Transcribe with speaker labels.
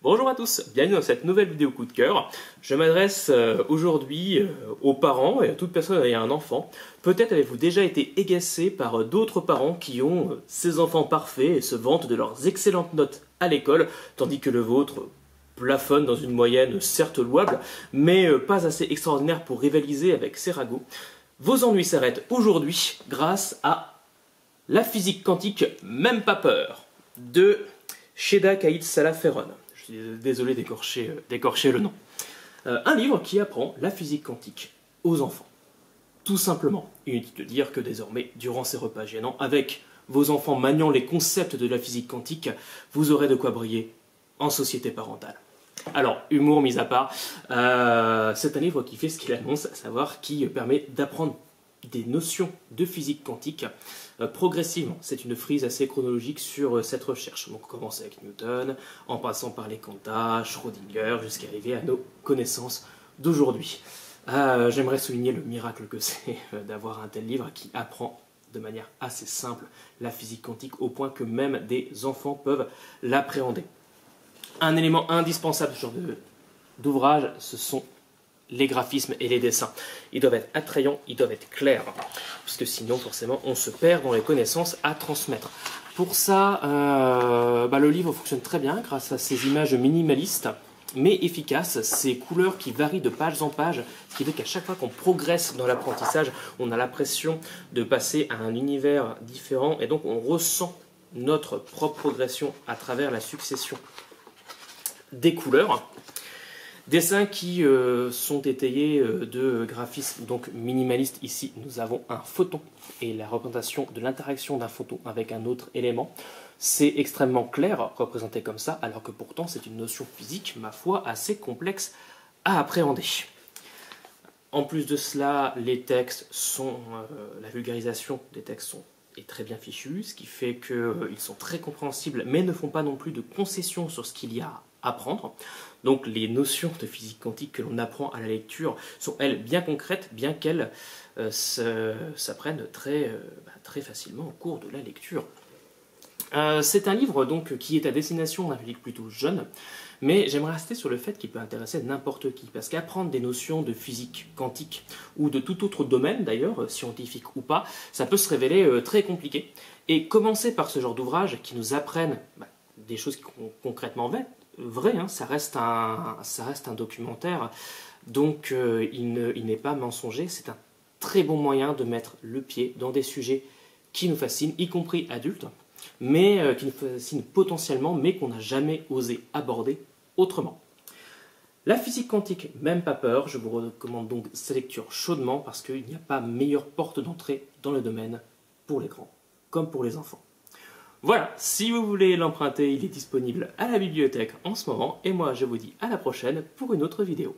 Speaker 1: Bonjour à tous, bienvenue dans cette nouvelle vidéo coup de cœur. Je m'adresse aujourd'hui aux parents et à toute personne ayant un enfant. Peut-être avez-vous déjà été égacé par d'autres parents qui ont ces enfants parfaits et se vantent de leurs excellentes notes à l'école, tandis que le vôtre plafonne dans une moyenne certes louable, mais pas assez extraordinaire pour rivaliser avec ses ragots. Vos ennuis s'arrêtent aujourd'hui grâce à La physique quantique, même pas peur, de Sheda Kaït Salah Ferron. Je suis désolé d'écorcher le nom. Un livre qui apprend la physique quantique aux enfants. Tout simplement. Inutile de dire que désormais, durant ces repas gênants, avec vos enfants maniant les concepts de la physique quantique, vous aurez de quoi briller en société parentale. Alors, humour mis à part, c'est un livre qui fait ce qu'il annonce, à savoir qui permet d'apprendre des notions de physique quantique progressivement. C'est une frise assez chronologique sur cette recherche. Donc on commence avec Newton, en passant par les quantas, Schrödinger, jusqu'à arriver à nos connaissances d'aujourd'hui. J'aimerais souligner le miracle que c'est d'avoir un tel livre qui apprend de manière assez simple la physique quantique au point que même des enfants peuvent l'appréhender. Un élément indispensable de ce genre d'ouvrage, ce sont les graphismes et les dessins. Ils doivent être attrayants, ils doivent être clairs, parce que sinon, forcément, on se perd dans les connaissances à transmettre. Pour ça, le livre fonctionne très bien grâce à ces images minimalistes, mais efficaces, ces couleurs qui varient de page en page, ce qui fait qu'à chaque fois qu'on progresse dans l'apprentissage, on a l'impression de passer à un univers différent, et donc on ressent notre propre progression à travers la succession des couleurs. Dessins qui sont étayés de graphismes donc minimalistes. Ici, nous avons un photon et la représentation de l'interaction d'un photon avec un autre élément. C'est extrêmement clair représenté comme ça, alors que pourtant c'est une notion physique, ma foi, assez complexe à appréhender. En plus de cela, les textes sont, la vulgarisation des textes est très bien fichue, ce qui fait qu'ils sont très compréhensibles, mais ne font pas non plus de concessions sur ce qu'il y a à apprendre. Donc les notions de physique quantique que l'on apprend à la lecture sont, elles, bien concrètes, bien qu'elles s'apprennent très facilement au cours de la lecture. C'est un livre donc qui est à destination d'un public plutôt jeune, mais j'aimerais rester sur le fait qu'il peut intéresser n'importe qui, parce qu'apprendre des notions de physique quantique, ou de tout autre domaine d'ailleurs, scientifique ou pas, ça peut se révéler très compliqué. Et commencer par ce genre d'ouvrage qui nous apprennent des choses qui sont concrètement vraies, hein, ça reste un documentaire, donc il n'est pas mensonger, c'est un très bon moyen de mettre le pied dans des sujets qui nous fascinent, y compris adultes, mais qui nous fascinent potentiellement, mais qu'on n'a jamais osé aborder autrement. La physique quantique, même pas peur, je vous recommande donc cette lecture chaudement parce qu'il n'y a pas meilleure porte d'entrée dans le domaine pour les grands comme pour les enfants. Voilà, si vous voulez l'emprunter, il est disponible à la bibliothèque en ce moment, et moi je vous dis à la prochaine pour une autre vidéo.